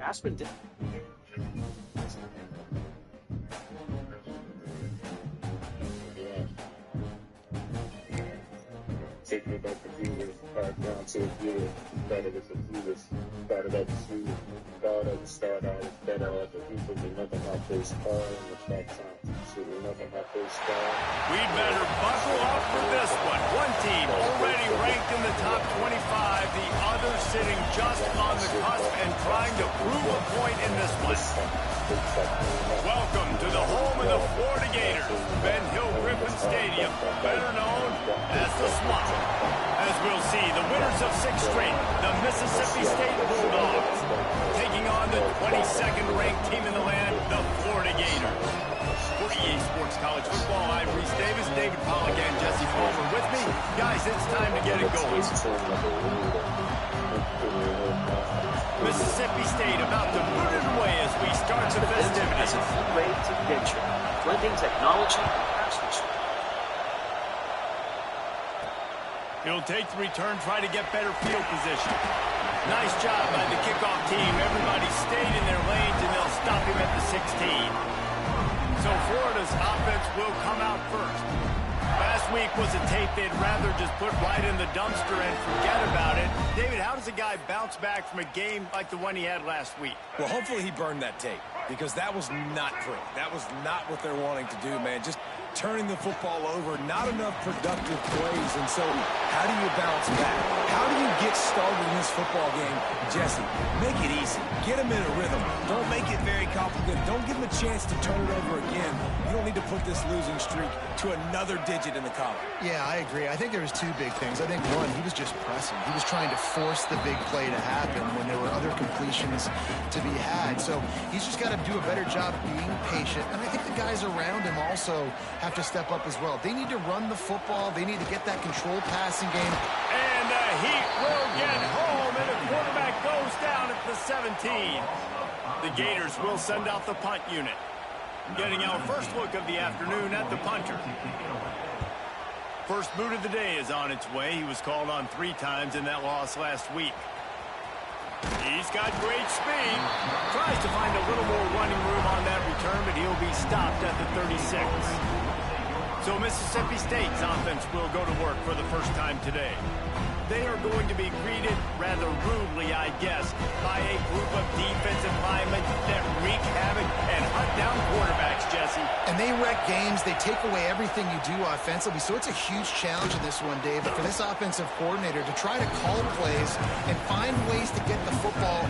Aspen did. Taking it back to viewers, down to the viewers, started as a viewers, started at the shoes, started at the start, I was better at the people, we never had this star in the track time, so we never had this star. We'd better buckle up for this one. One team already ranked in the top 25, the other sitting just on the cusp and trying to prove a point in this one. Welcome to the home of the Florida Gators, Ben Hill Griffin Stadium, better known as the Swamp. As we'll see, the winners of 6th straight, the Mississippi State Bulldogs, taking on the 22nd ranked team in the land, the Florida Gators. For EA Sports College Football, I'm Reese Davis, David Pollack, and Jesse Palmer with me. Guys, it's time to get it going. Mississippi State about to put it away as we start the festivities. As a full-rate adventure, blending technology and craftsmanship. He'll take the return, try to get better field position. Nice job by the kickoff team. Everybody stayed in their lanes, and they'll stop him at the 16. So Florida's offense will come out first. Last week was a tape they'd rather just put right in the dumpster and forget about it. David, how does a guy bounce back from a game like the one he had last week? Well, hopefully he burned that tape, because that was not pretty. That was not what they're wanting to do, man. Just turning the football over, not enough productive plays. And so how do you bounce back? How do you get started in this football game? Jesse, make it easy. Get him in a rhythm. Don't make it very complicated. Don't give him a chance to turn it over again. You don't need to put this losing streak to another digit in the column. Yeah, I agree. I think there was two big things. I think, one, he was just pressing. He was trying to force the big play to happen when there were other completions to be had. So he's just got to do a better job being patient. And I think the guys around him also have to step up as well. They need to run the football. They need to get that controlled passing game. And the Heat will get home, and the quarterback goes down at the 17. The Gators will send out the punt unit. Getting our first look of the afternoon at the punter. First boot of the day is on its way. He was called on 3 times in that loss last week. He's got great speed. Tries to find a little more running room on that return, but he'll be stopped at the 36. So Mississippi State's offense will go to work for the first time today. They are going to be greeted rather rudely, I guess, by a group of defensive linemen that wreak havoc and hunt down quarterbacks, Jesse. And they wreck games. They take away everything you do offensively. So it's a huge challenge in this one, Dave, for this offensive coordinator to try to call plays and find ways to get the football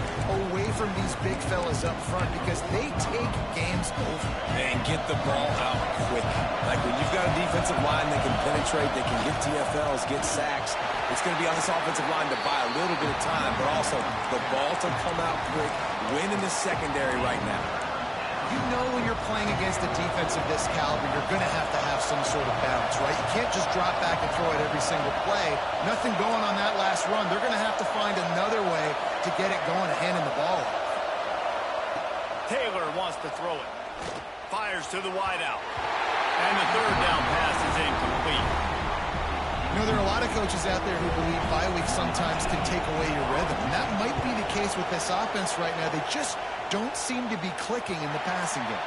away from these big fellas up front, because they take games over. And get the ball out quick. Like when you've got a defensive line that can penetrate, they can get TFLs, get sacks, it's going to be on this offensive line to buy a little bit of time, but also the ball to come out quick, win in the secondary right now. You know when you're playing against a defense of this caliber, you're going to have some sort of balance, right? You can't just drop back and throw it every single play. Nothing going on that last run. They're going to have to find another way to get it going and handing the ball off. Taylor wants to throw it. Fires to the wideout. And the third down pass is incomplete. You know, there are a lot of coaches out there who believe bye weeks sometimes can take away your rhythm, and that might be the case with this offense right now. They just don't seem to be clicking in the passing game.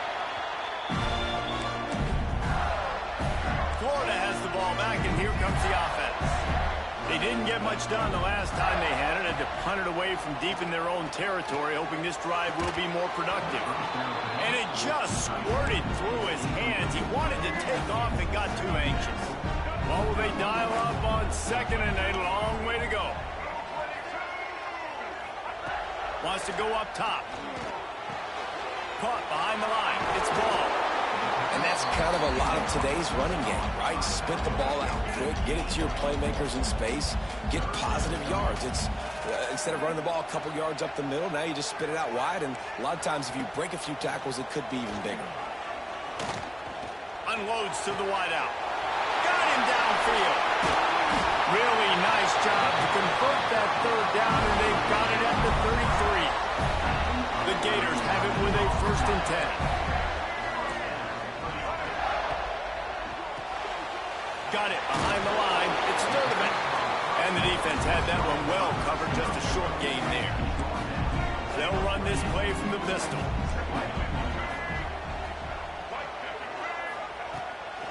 Florida has the ball back, and here comes the offense. They didn't get much done the last time they had it. Had to punt it away from deep in their own territory, hoping this drive will be more productive. And it just squirted through his hands. He wanted to take off and got too anxious. Well, will they dial up on 2nd and a long way to go? Wants to go up top. Caught behind the line. It's ball. And that's kind of a lot of today's running game, right? Spit the ball out quick, get it to your playmakers in space, get positive yards. It's instead of running the ball a couple yards up the middle, now you just spit it out wide, and a lot of times if you break a few tackles, it could be even bigger. Unloads to the wideout. Got him downfield. Really nice job to convert that third down, and they've got it at the 33. The Gators have it with a 1st and 10. Got it behind the line. It's Sturdivant. And the defense had that one well covered. Just a short gain there. They'll run this play from the pistol.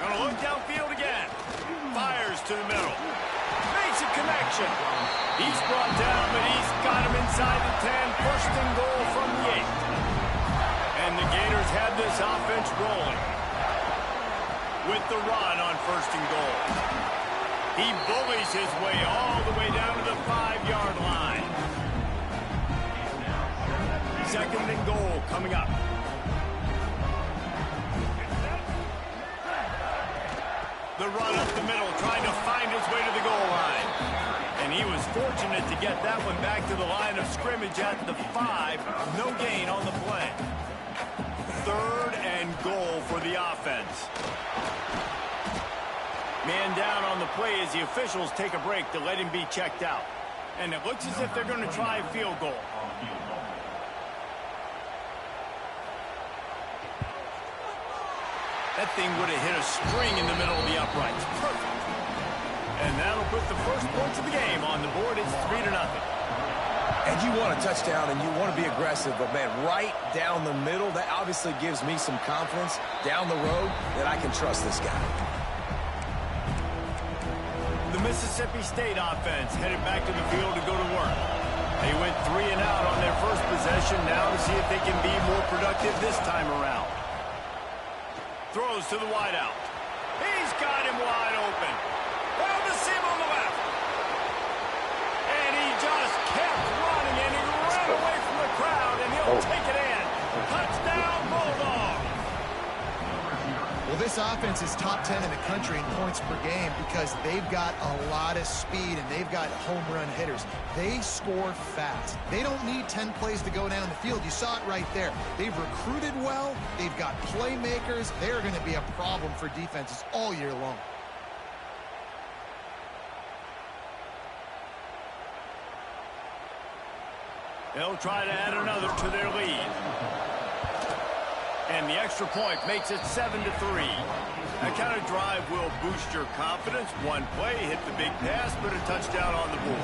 Gonna look downfield again. Fires to the middle. Makes a connection. He's brought down, but he's got him inside the 10. First and goal from the 8. And the Gators have this offense rolling with the run on first and goal. He bullies his way all the way down to the 5-yard line. Second and goal coming up. The run up the middle, trying to find his way to the goal line. And he was fortunate to get that one back to the line of scrimmage at the 5. No gain on the play. Third and goal for the offense. Man down on the play as the officials take a break to let him be checked out. And it looks as if they're going to try a field goal. That thing would have hit a string in the middle of the uprights. Perfect. And that'll put the first points of the game on the board. It's 3-0. And you want a touchdown and you want to be aggressive, but man, right down the middle, that obviously gives me some confidence down the road that I can trust this guy. The Mississippi State offense headed back to the field to go to work. They went 3 and out on their first possession, now to see if they can be more productive this time around. Throws to the wideout. He's got him wide open. Found the seam on the left. And he just kept running, and he ran away from the crowd, and he'll take it in. Touchdown, Bulldogs. Well, this offense is top 10 in the country in points per game because they've got a lot of speed and they've got home run hitters. They score fast. They don't need 10 plays to go down the field. You saw it right there. They've recruited well. They've got playmakers. They're going to be a problem for defenses all year long. They'll try to add another to their lead. And the extra point makes it 7-3. That kind of drive will boost your confidence. One play, hit the big pass, but a touchdown on the board.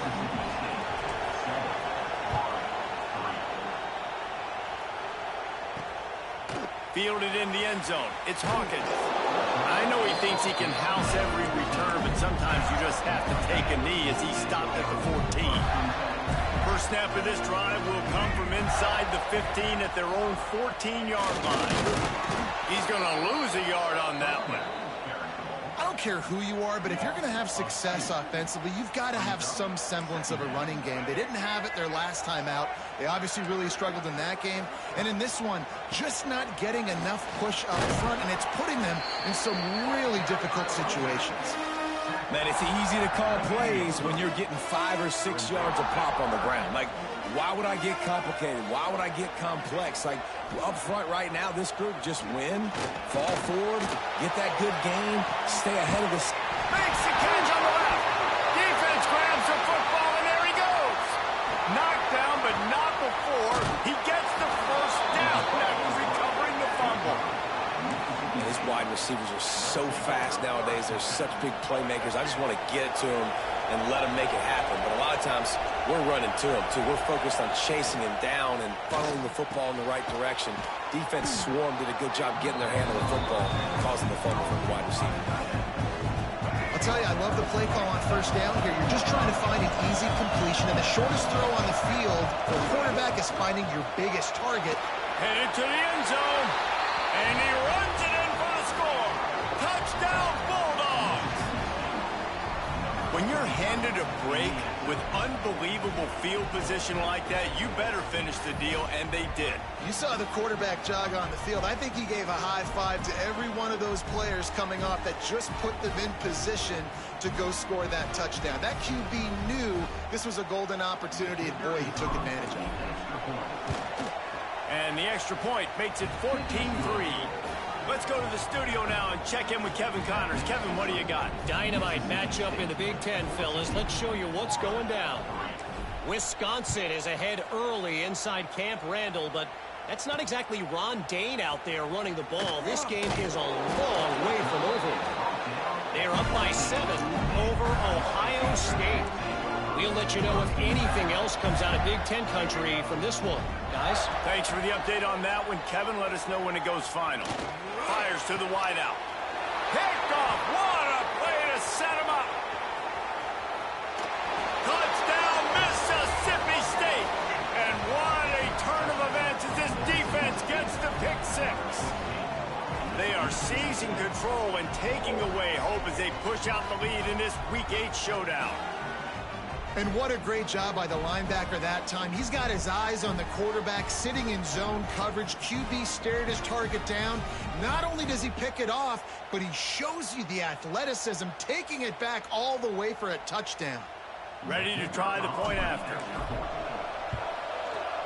Fielded in the end zone. It's Hawkins. I know he thinks he can house every return, but sometimes you just have to take a knee as he stopped at the 14. First snap of this drive will come from inside the 15 at their own 14-yard line. He's going to lose a yard on that one. I don't care who you are, but if you're going to have success offensively, you've got to have some semblance of a running game. They didn't have it their last time out. They obviously really struggled in that game. And in this one, just not getting enough push up front, and it's putting them in some really difficult situations. Man, it's easy to call plays when you're getting 5 or 6 yards of pop on the ground. Like, why would I get complicated? Why would I get complex? Like, up front right now, this group just win, fall forward, get that good gain, stay ahead of this. Makes the catch on the left. Defense grabs the football, and there he goes. Knocked down, but not before he gets the first down after recovering the fumble. Man, these wide receivers are so fast nowadays. They're such big playmakers. I just want to get it to them and let them make it happen. But a lot of times, we're running to them, too. We're focused on chasing him down and funneling the football in the right direction. Defense swarm did a good job getting their hand on the football, causing the fumble from the wide receiver. I'll tell you, I love the play call on first down here. You're just trying to find an easy completion, and the shortest throw on the field, the quarterback is finding your biggest target. Headed to the end zone, and he runs it in for the score. Touchdown, Bulldogs! When you're handed a break with unbelievable field position like that, you better finish the deal, and they did. You saw the quarterback jog on the field. I think he gave a high five to every one of those players coming off that just put them in position to go score that touchdown. That QB knew this was a golden opportunity, and boy, he took advantage of it. And the extra point makes it 14-3. Let's go to the studio now and check in with Kevin Connors. Kevin, what do you got? Dynamite matchup in the Big Ten, fellas. Let's show you what's going down. Wisconsin is ahead early inside Camp Randall, but that's not exactly Ron Dane out there running the ball. This game is a long way from over. They're up by 7 over Ohio State. We'll let you know if anything else comes out of Big Ten country from this one. Guys? Thanks for the update on that one, Kevin. Let us know when it goes final. Fires to the wideout. Picked off. What a play to set him up. Touchdown, Mississippi State. And what a turn of events as this defense gets the pick six. They are seizing control and taking away hope as they push out the lead in this Week 8 showdown. And what a great job by the linebacker that time. He's got his eyes on the quarterback, sitting in zone coverage. QB stared his target down. Not only does he pick it off, but he shows you the athleticism, taking it back all the way for a touchdown. Ready to try the point after.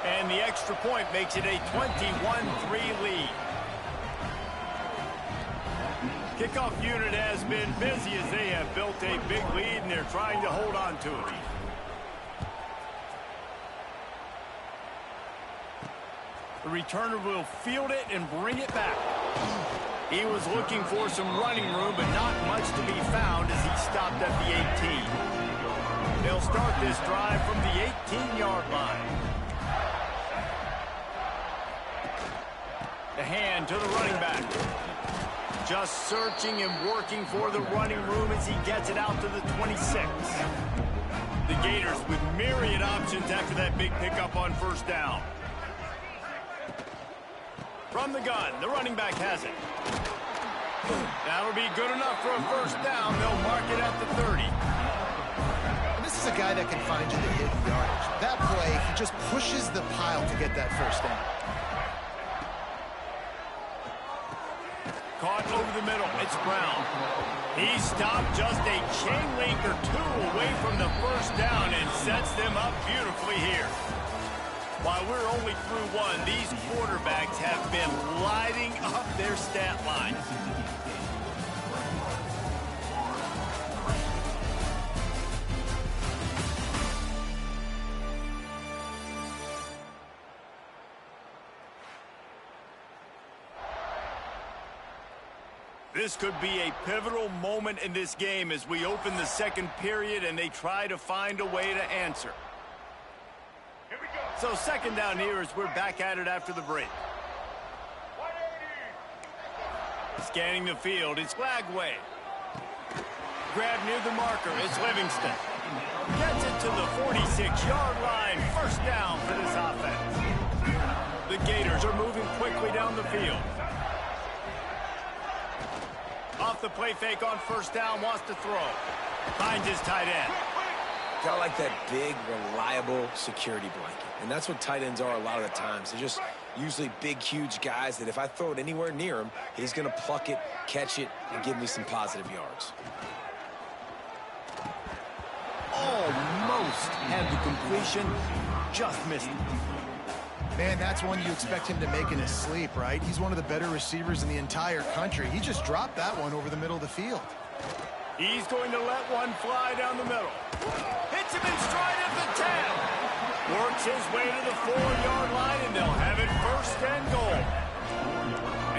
And the extra point makes it a 21-3 lead. Kickoff unit has been busy as they have built a big lead, and they're trying to hold on to it. The returner will field it and bring it back. He was looking for some running room, but not much to be found as he stopped at the 18. They'll start this drive from the 18-yard line. The hand to the running back. Just searching and working for the running room as he gets it out to the 26. The Gators with myriad options after that big pickup on first down. From the gun, the running back has it. That'll be good enough for a first down. They'll mark it at the 30. And this is a guy that can find you the hidden yardage. That play, he just pushes the pile to get that first down. Caught over the middle. It's Brown. He stopped just a chain link or two away from the first down and sets them up beautifully here. While we're only through one, these quarterbacks have been lighting up their stat lines. This could be a pivotal moment in this game as we open the second period and they try to find a way to answer. Here we go. So second down here as we're back at it after the break. Scanning the field, it's Lagway. Grab near the marker, it's Livingston. Gets it to the 46-yard line. First down for this offense. The Gators are moving quickly down the field. Off the play fake on first down, wants to throw. Finds his tight end. Got like that big, reliable security blanket. And that's what tight ends are a lot of the times. They're just usually big, huge guys that if I throw it anywhere near him, he's going to pluck it, catch it, and give me some positive yards. Almost had the completion, just missed it. Man, that's one you expect him to make in his sleep, right? He's one of the better receivers in the entire country. He just dropped that one over the middle of the field. He's going to let one fly down the middle. Hits him in stride at the 10. Works his way to the 4-yard line, and they'll have it first and goal.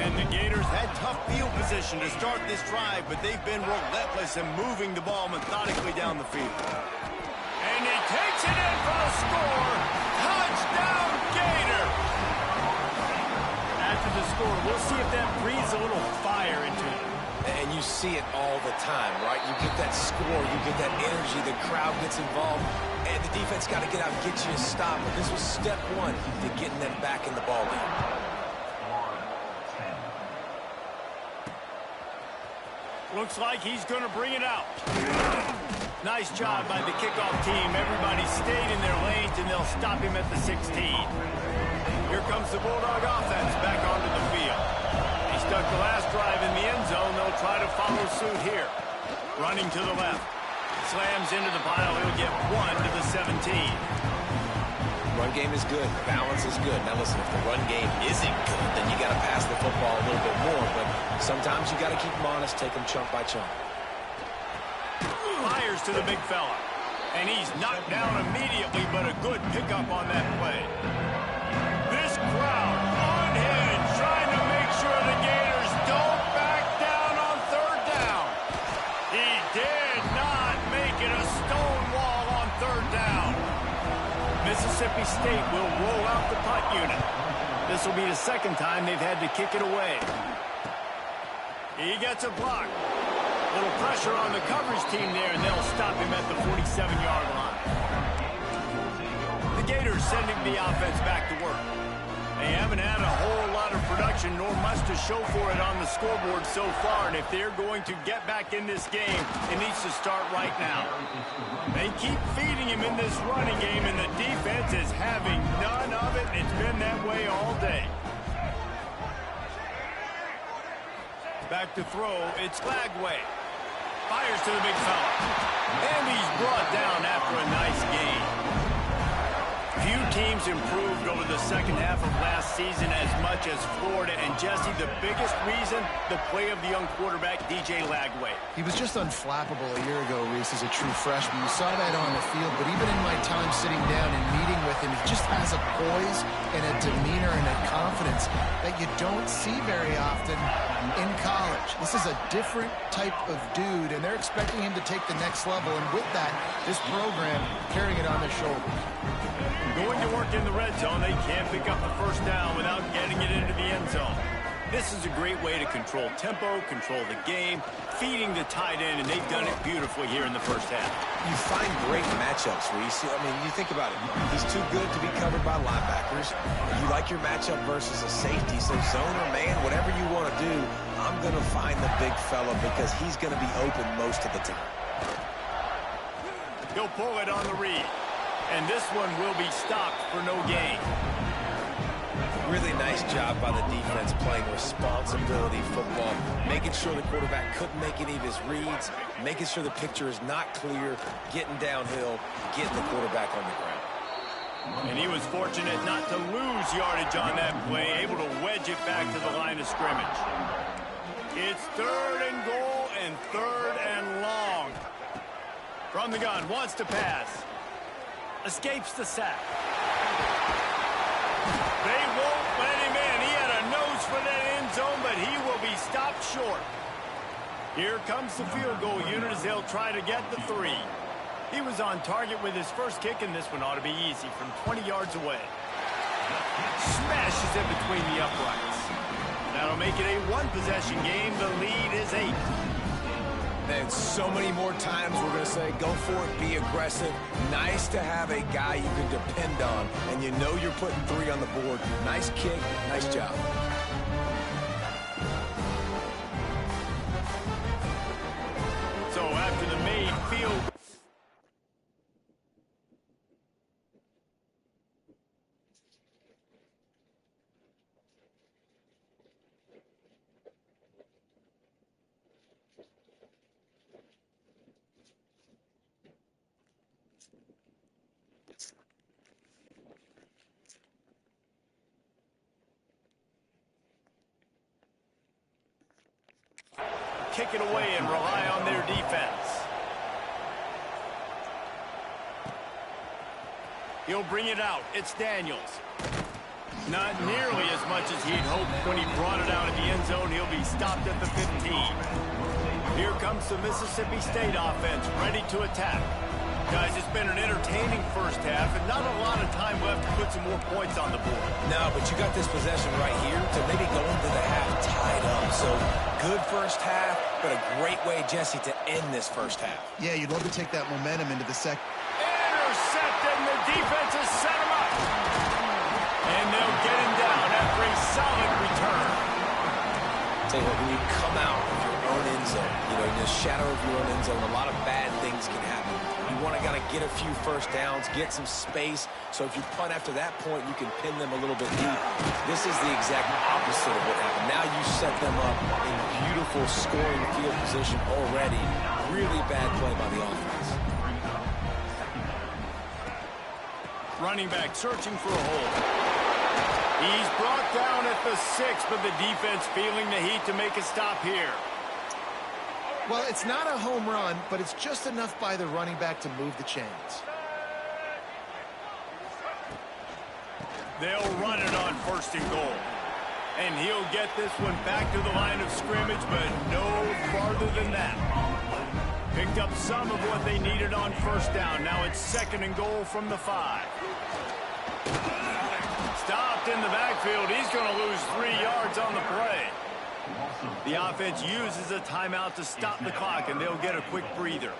And the Gators had tough field position to start this drive, but they've been relentless in moving the ball methodically down the field. And he takes it in for the score. Touchdown, Gator! After the score, we'll see if that breathes a little fire into it. And you see it all the time, right? You get that score, you get that energy, the crowd gets involved, and the defense got to get out and get you a stop. But this was step one to getting them back in the ball game. Looks like he's going to bring it out. Nice job by the kickoff team. Everybody stayed in their lanes, and they'll stop him at the 16. Here comes the Bulldog offense back onto the field. He stuck the last drive in the end zone. They'll try to follow suit here. Running to the left. Slams into the pile. He'll get one to the 17. Run game is good. Balance is good. Now listen, if the run game isn't good, then you got to pass the football a little bit more. But sometimes you got to keep them honest, take them chunk by chunk. Fires to the big fella. And he's knocked down immediately, but a good pickup on that play. This crowd unhinged, trying to make sure the Gators don't back down on third down. He did not make it a stone wall on third down. State will roll out the punt unit. This will be the second time they've had to kick it away. He gets a block. A little pressure on the coverage team there, and they'll stop him at the 47-yard line. The Gators sending the offense back to work. They haven't had a whole lot of production, nor much to show for it on the scoreboard so far, and if they're going to get back in this game, it needs to start right now. They keep feeding him in this running game, and the defense is having none of it. It's been that way all day. Back to throw, it's Lagway. Fires to the big fella. And he's brought down after a nice gain. Few teams improved over the second half of last season as much as Florida. And Jesse, the biggest reason, the play of the young quarterback, DJ Lagway. He was just unflappable a year ago, Reese, as a true freshman. You saw that on the field, but even in my time sitting down and meeting with him, he just has a poise and a demeanor and a confidence that you don't see very often in college. This is a different type of dude, and they're expecting him to take the next level. And with that, this program carrying it on their shoulders. Going to work in the red zone, they can't pick up the first down without getting it into the end zone. This is a great way to control tempo, control the game, feeding the tight end, and they've done it beautifully here in the first half. You find great matchups, Reese. I mean, you think about it. He's too good to be covered by linebackers. You like your matchup versus a safety, so zone or man, whatever you want to do, I'm going to find the big fella because he's going to be open most of the time. He'll pull it on the read. And this one will be stopped for no gain. Really nice job by the defense playing responsibility football, making sure the quarterback couldn't make any of his reads, making sure the picture is not clear, getting downhill, getting the quarterback on the ground. And he was fortunate not to lose yardage on that play, able to wedge it back to the line of scrimmage. It's 3rd and goal and 3rd and long. From the gun, wants to pass. Escapes the sack. They won't let him in. He had a nose for that end zone, but he will be stopped short. Here comes the field goal unit as they'll try to get the 3. He was on target with his first kick, and this one ought to be easy from 20 yards away. Smashes it between the uprights. That'll make it a one-possession game. The lead is 8. And so many more times we're going to say, go for it, be aggressive. Nice to have a guy you can depend on, and you know you're putting 3 on the board. Nice kick, nice job. So after the made field... kick it away and rely on their defense. He'll bring it out. It's Daniels. Not nearly as much as he'd hoped when he brought it out of the end zone. He'll be stopped at the 15. Here comes the Mississippi State offense, ready to attack. Guys, it's been an entertaining first half, and not a lot of time left to put some more points on the board. No, but you got this possession right here to maybe go into the half tied up. So good first half, but a great way, Jesse, to end this first half. Yeah, you'd love to take that momentum into the second. Intercepted, and the defense has set him up. And they'll get him down after a solid return. Tell you what, when you come out of your own end zone, you know, in the shadow of your own end zone, a lot of bad things can happen. You want to kind of get a few first downs, get some space, so if you punt after that point, you can pin them a little bit deep. This is the exact opposite of what happened. Now you set them up in beautiful scoring field position already. Really bad play by the offense. Running back searching for a hole. He's brought down at the 6, but the defense feeling the heat to make a stop here. Well, it's not a home run, but it's just enough by the running back to move the chains. They'll run it on 1st and goal. And he'll get this one back to the line of scrimmage, but no farther than that. Picked up some of what they needed on 1st down. Now it's 2nd and goal from the 5. Stopped in the backfield. He's going to lose 3 yards on the play. The offense uses a timeout to stop the clock, and they'll get a quick breather.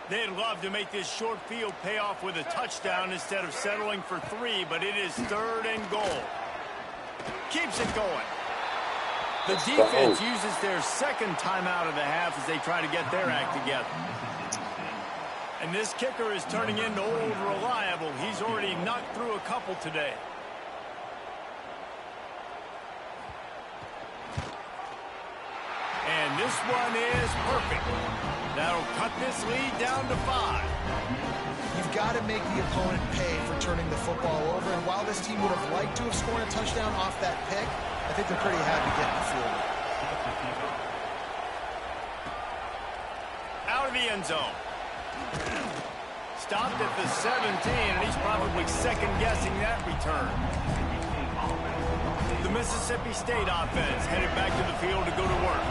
They'd love to make this short field pay off with a touchdown instead of settling for 3, but it is 3rd and goal. Keeps it going. The defense uses their second timeout of the half as they try to get their act together. And this kicker is turning into old reliable. He's already knocked through a couple today. And this one is perfect. That'll cut this lead down to 5. You've got to make the opponent pay for turning the football over. And while this team would have liked to have scored a touchdown off that pick, I think they're pretty happy getting the field. Out of the end zone. Stopped at the 17, and he's probably second-guessing that return. The Mississippi State offense headed back to the field to go to work.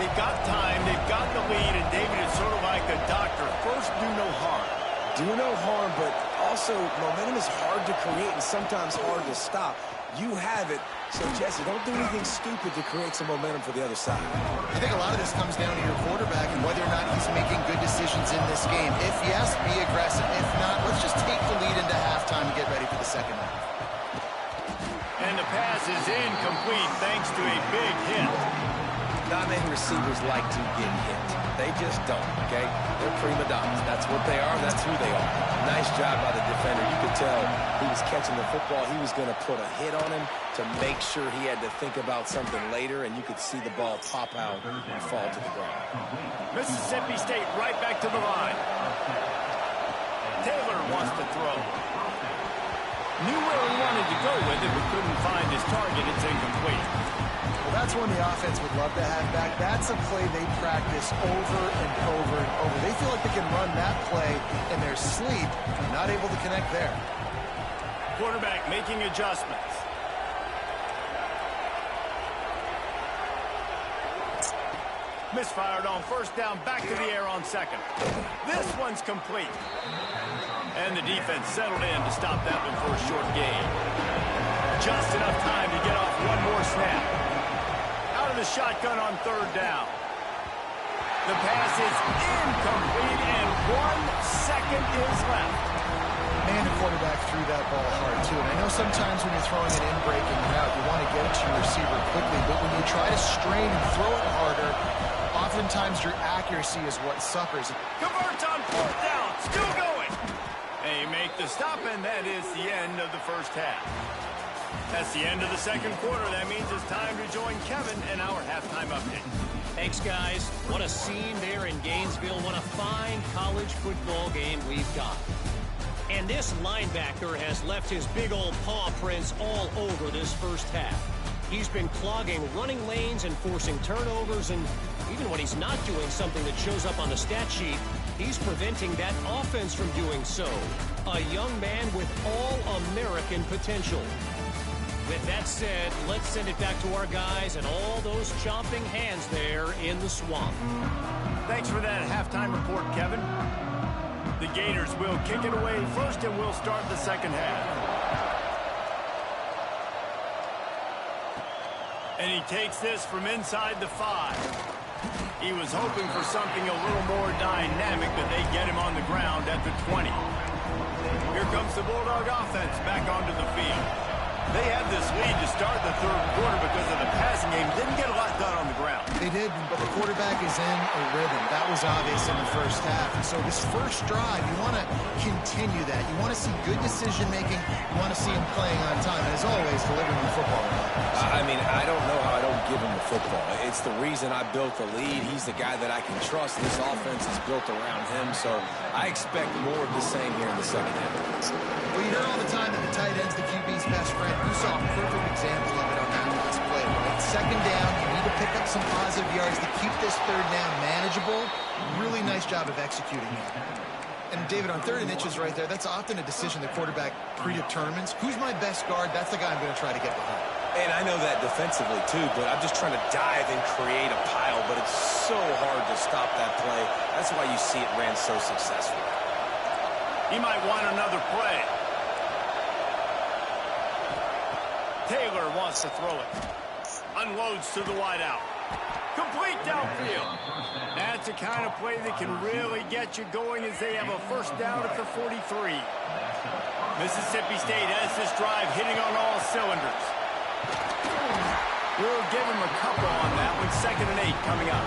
They've got time, they've got the lead, and David is sort of like a doctor. First, do no harm. Do no harm, but also momentum is hard to create and sometimes hard to stop. You have it, so Jesse, don't do anything stupid to create some momentum for the other side. I think a lot of this comes down to your quarterback and whether or not he's making good decisions in this game. If yes, be aggressive. If not, let's just take the lead into halftime and get ready for the second half. And the pass is incomplete thanks to a big hit. Not many receivers like to get hit. They just don't, okay? They're prima donnas. That's what they are. That's who they are. Nice job by the defender. You could tell he was catching the football. He was going to put a hit on him to make sure he had to think about something later, and you could see the ball pop out and fall to the ground. Mississippi State right back to the line. Taylor wants to throw. Knew where he wanted to go with it, but couldn't find his target. It's incomplete. Well, that's one the offense would love to have back. That's a play they practice over and over and over. They feel like they can run that play in their sleep, not able to connect there. Quarterback making adjustments. Misfired on first down, back to the air on second. This one's complete. And the defense settled in to stop that one for a short gain. Just enough time to get off one more snap. Out of the shotgun on third down. The pass is incomplete, and 1 second is left. Man, the quarterback threw that ball hard, too. And I know sometimes when you're throwing an in-breaking route, you want to get it to your receiver quickly. But when you try to strain and throw it harder, oftentimes your accuracy is what suffers. Converts on fourth down. Still going. They make the stop, and that is the end of the first half. That's the end of the second quarter. That means it's time to join Kevin in our halftime update. Thanks, guys. What a scene there in Gainesville. What a fine college football game we've got. And this linebacker has left his big old paw prints all over this first half. He's been clogging running lanes and forcing turnovers, and even when he's not doing something that shows up on the stat sheet, he's preventing that offense from doing so. A young man with all-American potential. With that said, let's send it back to our guys and all those chomping hands there in the swamp. Thanks for that halftime report, Kevin. The Gators will kick it away first, and we'll start the second half. And he takes this from inside the 5. He was hoping for something a little more dynamic, but they get him on the ground at the 20. Here comes the Bulldog offense back onto the field. They had this lead to start the third quarter because of the passing game. Didn't get a lot done on the ground. They did, but the quarterback is in a rhythm. That was obvious in the first half. And so this first drive, you want to continue that. You want to see good decision-making. You want to see him playing on time. And as always, delivering the football. I mean, I don't know how I don't give him the football. It's the reason I built the lead. He's the guy that I can trust. This offense is built around him, so I expect more of the same here in the second half. Well, you hear all the time that the tight end's the QB's best friend. You saw a perfect example of it on this play. Right? Second down, you need to pick up some positive yards to keep this third down manageable. Really nice job of executing it. And David, on 3rd and inches right there, that's often a decision the quarterback predetermines. Who's my best guard? That's the guy I'm going to try to get behind. And I know that defensively, too, but I'm just trying to dive and create a pile, but it's so hard to stop that play. That's why you see it ran so successful. He might want another play. Taylor wants to throw it. Unloads to the wideout. Complete downfield. That's the kind of play that can really get you going as they have a first down at the 43. Mississippi State has this drive hitting on all cylinders. We'll give him a couple on that one. 2nd and 8 coming up.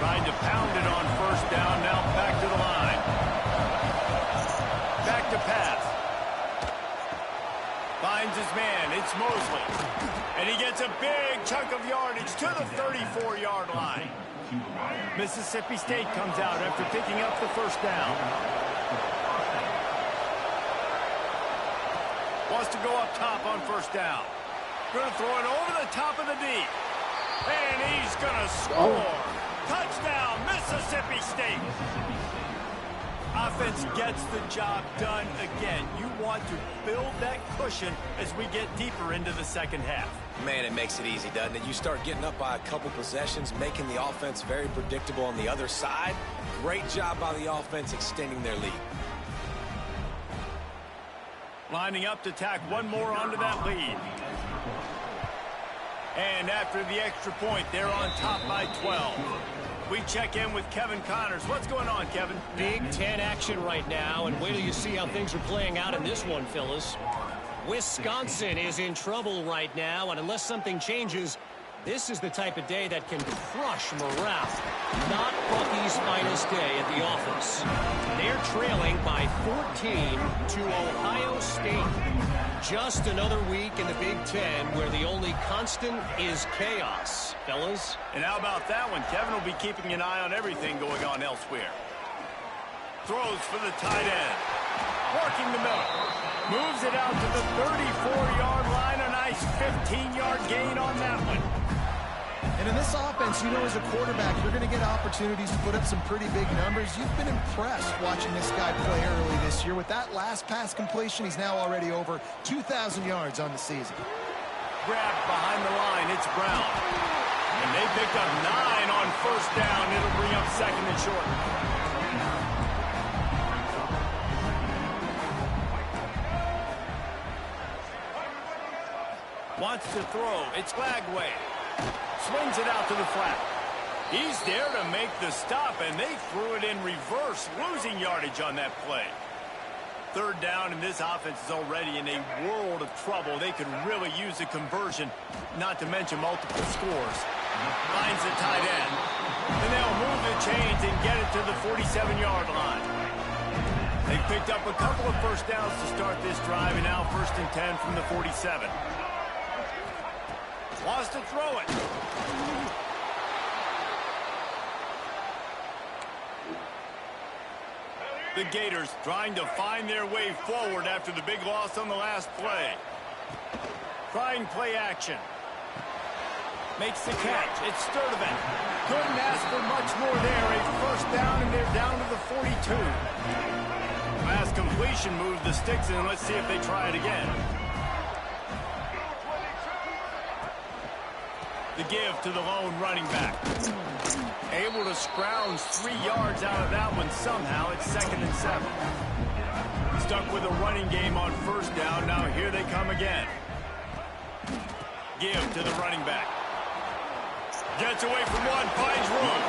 Trying to pound it on first down. Now back to the line. Back to pass. Finds his man. It's Mosley. And he gets a big chunk of yardage to the 34-yard line. Mississippi State comes out after picking up the first down. Wants to go up top on first down. Going to throw it over the top of the D. And he's going to score. Touchdown, Mississippi State. Offense gets the job done again. You want to build that cushion as we get deeper into the second half. Man, it makes it easy, doesn't it? You start getting up by a couple possessions, making the offense very predictable on the other side. Great job by the offense extending their lead. Lining up to tack one more onto that lead. And after the extra point, they're on top by 12. We check in with Kevin Connors. What's going on, Kevin? Big Ten action right now, and wait till you see how things are playing out in this one, fellas. Wisconsin is in trouble right now, and unless something changes, this is the type of day that can crush morale. Not Bucky's finest day at the office. They're trailing by 14 to Ohio State. Just another week in the Big Ten where the only constant is chaos, fellas. And how about that one? Kevin will be keeping an eye on everything going on elsewhere. Throws for the tight end. Working the middle. Moves it out to the 34-yard line. A nice 15-yard gain on that one. And in this offense, you know, as a quarterback, you're going to get opportunities to put up some pretty big numbers. You've been impressed watching this guy play early this year. With that last pass completion, he's now already over 2,000 yards on the season. Grabbed behind the line, it's Brown. And they picked up 9 on first down. It'll bring up 2nd and short. Wants to throw. It's Lagway. Swings it out to the flat. He's there to make the stop, and they threw it in reverse, losing yardage on that play. 3rd down, and this offense is already in a world of trouble. They could really use a conversion, not to mention multiple scores. Finds the tight end. And they'll move the chains and get it to the 47-yard line. They picked up a couple of first downs to start this drive, and now 1st and 10 from the 47. Wants to throw it. The Gators trying to find their way forward after the big loss on the last play. Trying play action. Makes the catch. It's Sturdivant. Couldn't ask for much more there. A first down, and they're down to the 42. Last completion moved the sticks in. Let's see if they try it again. The give to the lone running back. Able to scrounge 3 yards out of that one somehow. It's 2nd and 7. Stuck with a running game on first down. Now here they come again. Give to the running back. Gets away from one, finds room.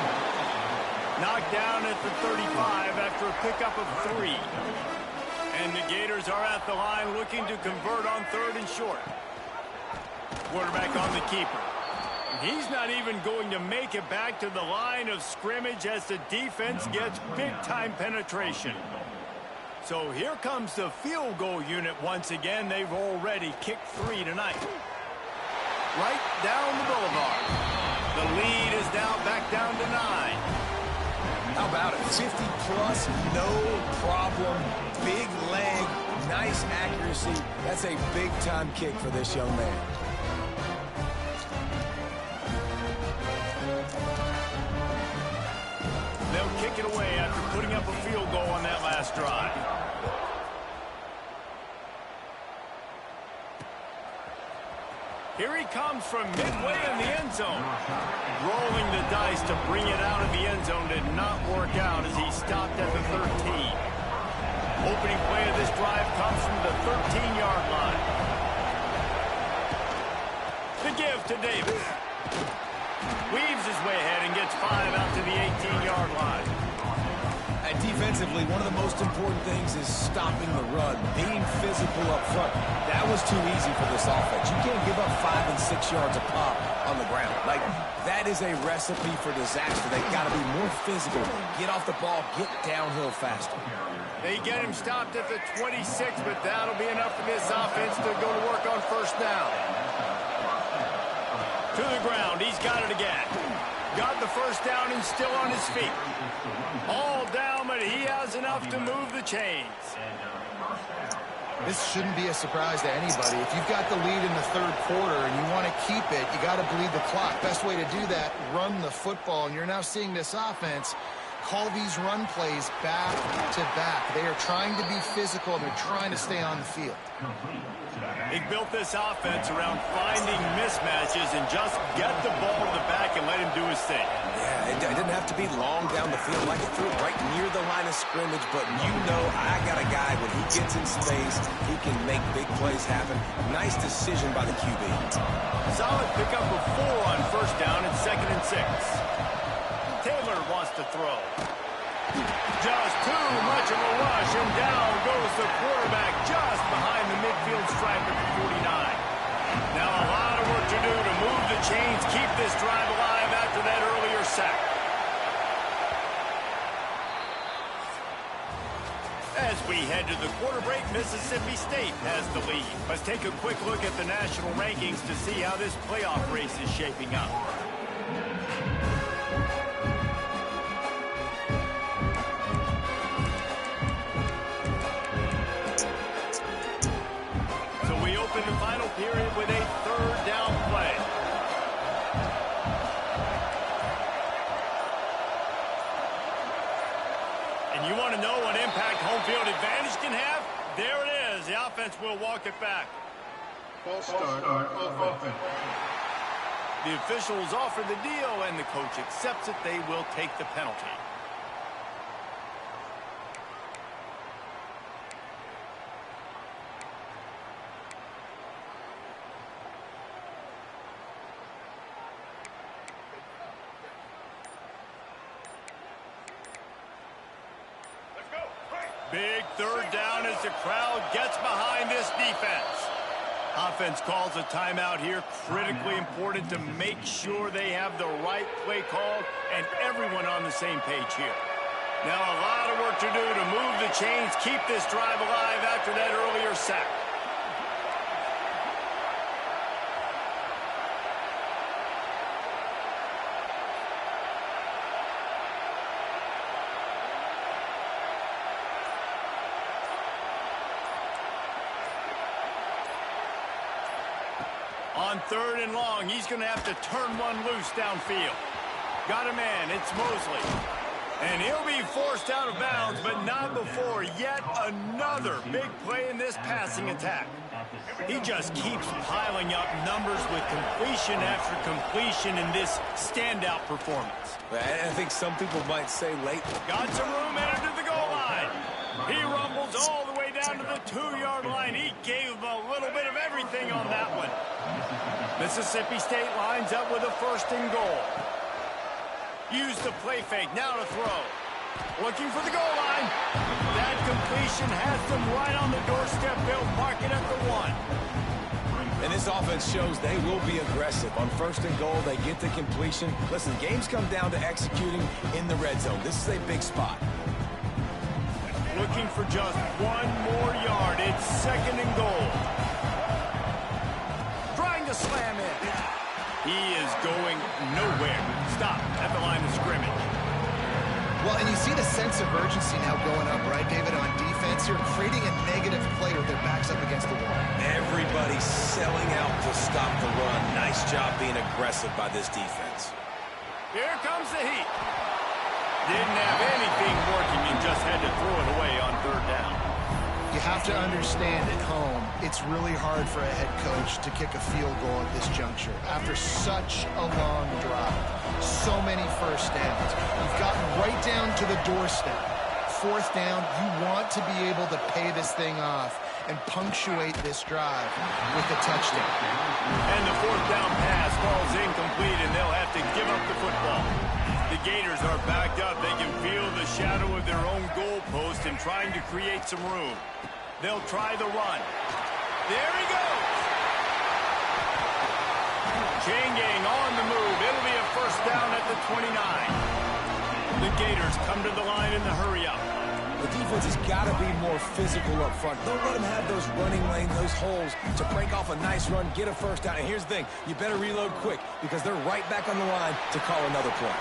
Knocked down at the 35 after a pickup of 3. And the Gators are at the line looking to convert on 3rd and short. Quarterback on the keeper. He's not even going to make it back to the line of scrimmage as the defense gets big-time penetration. So here comes the field goal unit once again. They've already kicked 3 tonight. Right down the boulevard. The lead is now back down to 9. How about it? 50-plus, no problem. Big leg, nice accuracy. That's a big-time kick for this young man. They'll kick it away after putting up a field goal on that last drive. Here he comes from midway in the end zone. Rolling the dice to bring it out of the end zone did not work out as he stopped at the 13. Opening play of this drive comes from the 13-yard line. The give to Davis. Weaves his way ahead and gets 5 out to the 18-yard line. And defensively, one of the most important things is stopping the run, being physical up front. That was too easy for this offense. You can't give up 5 and 6 yards a pop on the ground. Like, that is a recipe for disaster. They've got to be more physical. Get off the ball, get downhill faster. They get him stopped at the 26, but that'll be enough for this offense to go to work on first down. To the ground, he's got it again. Got the first down and still on his feet. All down, but he has enough to move the chains. This shouldn't be a surprise to anybody. If you've got the lead in the third quarter and you want to keep it, you got to bleed the clock. Best way to do that, run the football. And you're now seeing this offense call these run plays back to back. They are trying to be physical, and they're trying to stay on the field. He built this offense around finding mismatches and just get the ball to the back and let him do his thing. Yeah, it didn't have to be long down the field. Like it threw it right near the line of scrimmage, but you know I got a guy, when he gets in space, he can make big plays happen. Nice decision by the QB. Solid pickup of 4 on first down and 2nd and 6. Taylor wants to throw. Just too much of a rush, and down goes the quarterback just behind the midfield stripe at the 49. Now a lot of work to do to move the chains, keep this drive alive after that earlier sack. As we head to the quarter break, Mississippi State has the lead. Let's take a quick look at the national rankings to see how this playoff race is shaping up. In the final period with a third down play. And you want to know what impact home field advantage can have? There it is. The offense will walk it back. False start on offense. The officials offer the deal, and the coach accepts it. They will take the penalty. Big third down as the crowd gets behind this defense. Offense calls a timeout here. Critically important to make sure they have the right play called and everyone on the same page here. Now a lot of work to do to move the chains, keep this drive alive after that earlier sack. On third and long, he's going to have to turn one loose downfield. Got a man, it's Mosley. And he'll be forced out of bounds, but not before yet another big play in this passing attack. He just keeps piling up numbers with completion after completion in this standout performance. I think some people might say late. Got some room headed to the goal line. He rumbles all the way down to the 2-yard line. He gave him a little bit of everything on that one. Mississippi State lines up with a 1st and goal. Use the play fake, now to throw. Looking for the goal line. That completion has them right on the doorstep. They'll mark it at the 1. And this offense shows they will be aggressive. On 1st and goal, they get the completion. Listen, games come down to executing in the red zone. This is a big spot. Looking for just 1 more yard. It's 2nd and goal. Trying to slam in. He is going nowhere. Stop at the line of scrimmage. Well, and you see the sense of urgency now going up, right, David, on defense. You're creating a negative play with their backs up against the wall. Everybody's selling out to stop the run. Nice job being aggressive by this defense. Here comes the heat. Didn't have anything working and just had to throw it away on 3rd down. You have to understand at home, it's really hard for a head coach to kick a field goal at this juncture. After such a long drive, so many first downs, you've gotten right down to the doorstep. 4th down, you want to be able to pay this thing off and punctuate this drive with a touchdown. And the 4th down football. The Gators are backed up. They can feel the shadow of their own goalpost and trying to create some room. They'll try the run. There he goes. Chain gang on the move. It'll be a first down at the 29. The Gators come to the line in the hurry-up. The defense has got to be more physical up front. Don't let them have those running lanes, those holes to break off a nice run, get a first down. And here's the thing, you better reload quick because they're right back on the line to call another play.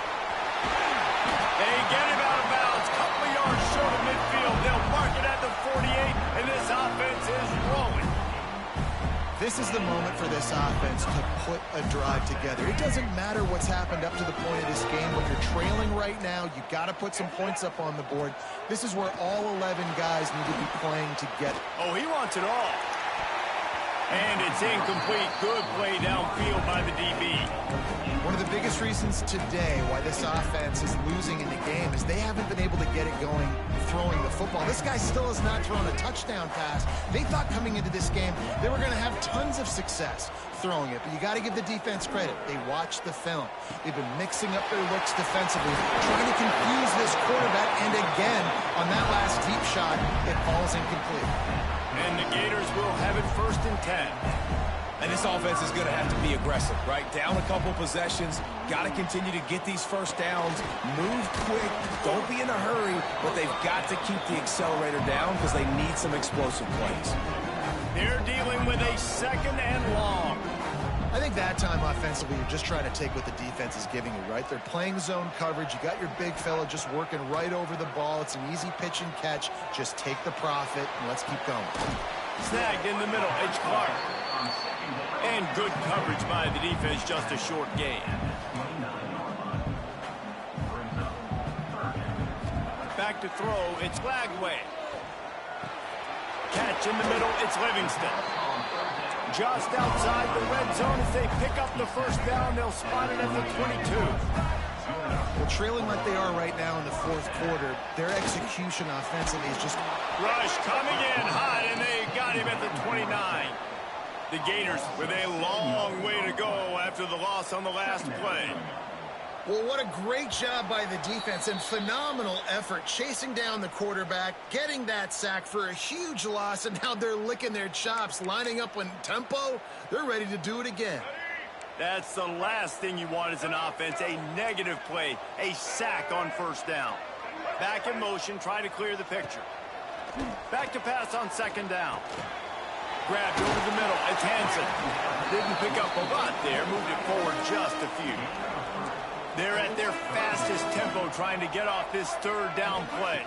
They get him out of bounds. Couple of yards short of midfield. They'll mark it at the 48, and this offense is rolling. This is the moment for this offense to put a drive together. It doesn't matter what's happened up to the point of this game. When you're trailing right now, you got to put some points up on the board. This is where all 11 guys need to be playing together. Oh, he wants it all. And it's incomplete. Good play downfield by the DB. One of the biggest reasons today why this offense is losing in the game is they haven't been able to get it going throwing the football. This guy still has not thrown a touchdown pass. They thought coming into this game they were going to have tons of success throwing it, but you got to give the defense credit. They watched the film. They've been mixing up their looks defensively, trying to confuse this quarterback, and again, on that last deep shot, it falls incomplete. And the Gators will have it 1st and 10. And this offense is going to have to be aggressive, right? Down a couple possessions, got to continue to get these first downs, move quick, don't be in a hurry, but they've got to keep the accelerator down because they need some explosive plays. They're dealing with a 2nd and long. I think that time offensively, you're just trying to take what the defense is giving you, right? They're playing zone coverage. You got your big fella just working right over the ball. It's an easy pitch and catch. Just take the profit and let's keep going. Snagged in the middle. It's Clark. And good coverage by the defense, just a short gain. Back to throw, it's Lagway. Catch in the middle, it's Livingston. Just outside the red zone as they pick up the first down, they'll spot it at the 22. Well, trailing like they are right now in the 4th quarter, their execution offensively is just... Rush coming in high, and they got him at the 29. The Gators with a long way to go after the loss on the last play. Well, what a great job by the defense and phenomenal effort chasing down the quarterback, getting that sack for a huge loss, and now they're licking their chops, lining up in tempo. They're ready to do it again. That's the last thing you want as an offense, a negative play, a sack on first down. Back in motion, try to clear the picture. Back to pass on 2nd down. Grabbed over the middle, it's Hansen. Didn't pick up a lot there, moved it forward just a few. They're at their fastest tempo trying to get off this 3rd down play.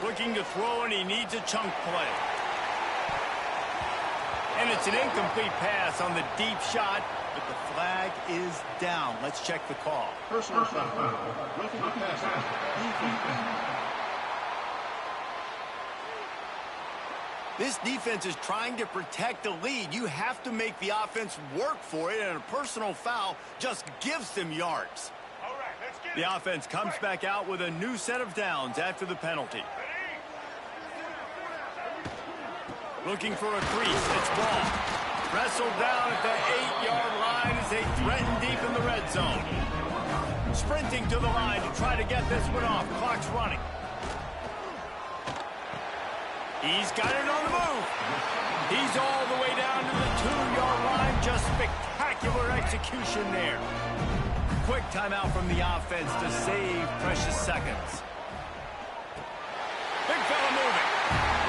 Looking to throw, and he needs a chunk play. And it's an incomplete pass on the deep shot, but the flag is down. Let's check the call. Personal foul. Roughing the passer. This defense is trying to protect the lead. You have to make the offense work for it, and a personal foul just gives them yards. All right, let's get the offense comes back out with a new set of downs after the penalty. Looking for a crease. It's ball. Wrestled down at the 8-yard line as they threaten deep in the red zone. Sprinting to the line to try to get this one off. Clock's running. He's got it on the move. He's all the way down to the 2-yard line. Just spectacular execution there. Quick timeout from the offense to save precious seconds. Big fella moving.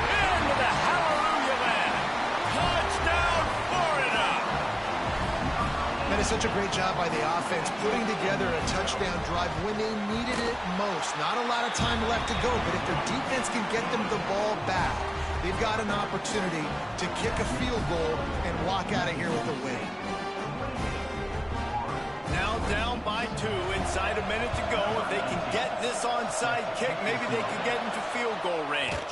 Into the hallelujah land. Touchdown, Florida. That is such a great job by the offense putting together a touchdown drive when they needed it most. Not a lot of time left to go, but if their defense can get them the ball back, they've got an opportunity to kick a field goal and walk out of here with a win. Now down by 2, inside a minute to go. If they can get this onside kick, maybe they can get into field goal range.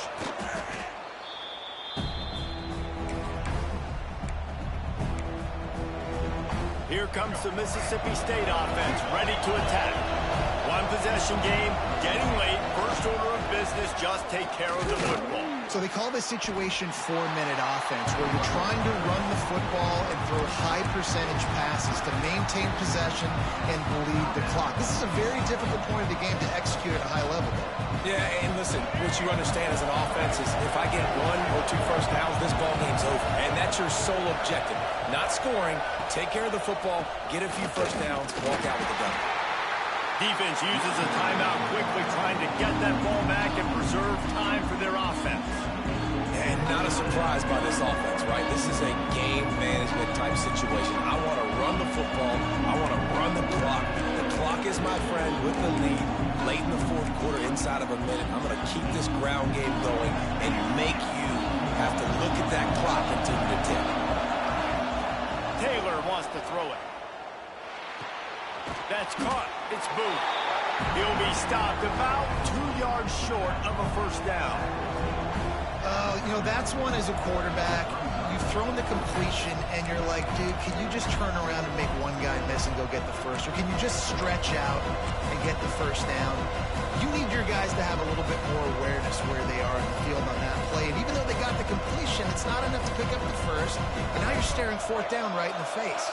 Here comes the Mississippi State offense, ready to attack. One possession game, getting late. First order of business, just take care of the football. So they call this situation 4-minute offense, where you're trying to run the football and throw high percentage passes to maintain possession and bleed the clock. This is a very difficult point of the game to execute at a high level, though. Yeah, and listen, what you understand as an offense is if I get 1 or 2 first downs, this ball game's over. And that's your sole objective. Not scoring, take care of the football, get a few first downs, walk out with the gun. Defense uses a timeout quickly, trying to get that ball back and preserve time for their offense. And not a surprise by this offense, right? This is a game management type situation. I want to run the football. I want to run the clock. The clock is my friend with the lead. Late in the fourth quarter, inside of a minute, I'm going to keep this ground game going and make you have to look at that clock until you tick. Taylor wants to throw it. That's caught. It's Booth. He'll be stopped about 2 yards short of a first down. You know, that's one as a quarterback. You've thrown the completion, and you're like, dude, can you just turn around and make one guy miss and go get the first? Or can you just stretch out and get the first down? You need your guys to have a little bit more awareness where they are in the field on that play. And even though they got the completion, it's not enough to pick up the first. And now you're staring fourth down right in the face.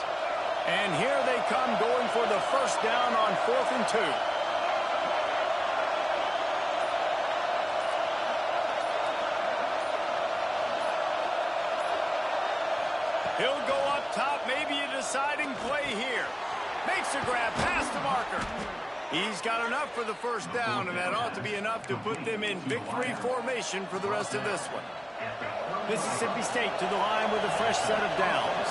And here they come going for the first down on 4th and 2. He'll go up top, maybe a deciding play here. Makes a grab past the marker. He's got enough for the first down, and that ought to be enough to put them in victory formation for the rest of this one. Mississippi State to the line with a fresh set of downs.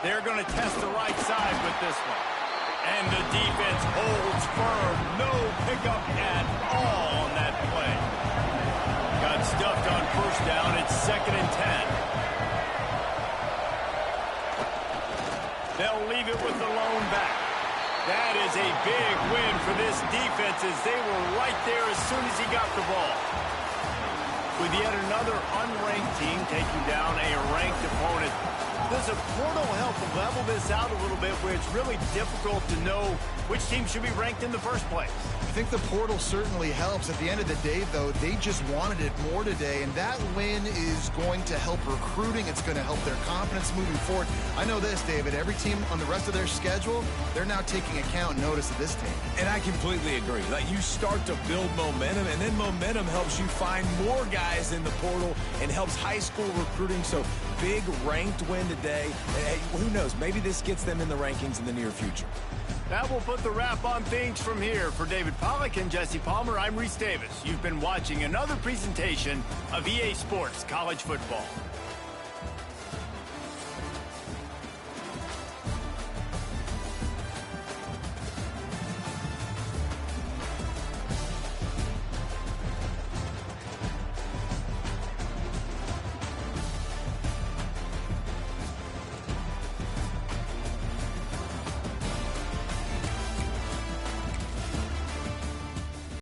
They're going to test the right side with this one. And the defense holds firm. No pickup at all on that play. Got stuffed on first down. It's 2nd and 10. They'll leave it with the lone back. That is a big win for this defense as they were right there as soon as he got the ball. With yet another unranked team taking down a ranked opponent, does a portal help level this out a little bit where it's really difficult to know which team should be ranked in the first place? I think the portal certainly helps. At the end of the day, though, they just wanted it more today, and that win is going to help recruiting. It's going to help their confidence moving forward. I know this, David. Every team on the rest of their schedule, they're now taking account and notice of this team. And I completely agree. Like, you start to build momentum, and then momentum helps you find more guys in the portal and helps high school recruiting. So big ranked win today. And hey, who knows? Maybe this gets them in the rankings in the near future. That will put the wrap on things from here. For David Pollack and Jesse Palmer, I'm Reese Davis. You've been watching another presentation of EA Sports College Football.